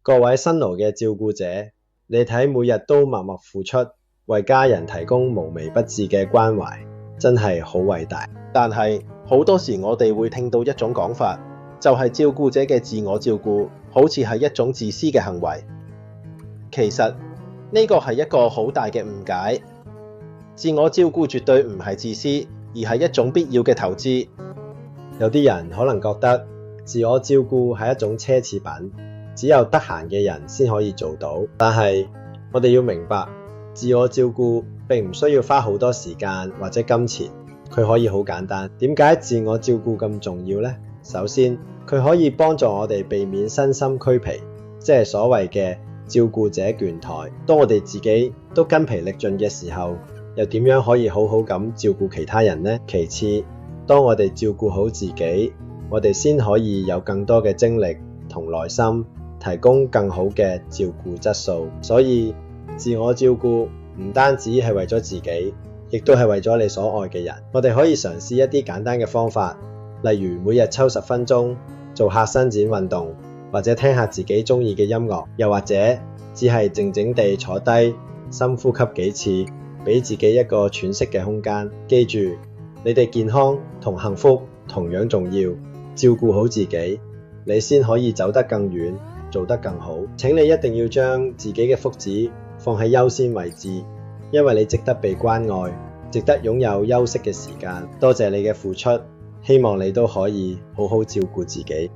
各位辛勞嘅照顧者，你睇每日都默默付出，為家人提供無微不至嘅關懷，真係好偉大。但係好多時我哋會聽到一種講法，就係照顧者嘅自我照顧好似係一種自私嘅行為。其實呢個係一個好大嘅誤解。自我照顧絕對唔係自私，而係一種必要嘅投資。有啲人可能覺得自我照顧係一種奢侈品，只有得閒嘅人先可以做到。但係我哋要明白，自我照顧並唔需要花好多時間或者金錢，佢可以好簡單。點解自我照顧咁重要呢？首先，佢可以幫助我哋避免身心俱疲，即係所謂嘅照顧者倦怠。當我哋自己都筋疲力盡嘅時候，又點樣可以好好咁照顧其他人呢？其次，當我哋照顧好自己，我哋先可以有更多嘅精力同耐心，提供更好嘅照顧質素。所以自我照顧唔單止係為咗自己，亦都係為咗你所愛嘅人。我哋可以嘗試一啲簡單嘅方法，例如每日抽10分鐘做下伸展運動，或者聽下自己中意嘅音樂，又或者只係靜靜地坐低，深呼吸幾次，俾自己一個喘息嘅空間。記住，你哋健康同幸福同樣重要，照顧好自己，你先可以走得更遠，做得更好。請你一定要將自己嘅福祉放喺優先位置，因為你值得被關愛，值得擁有休息嘅時間。多謝你嘅付出，希望你都可以好好照顧自己。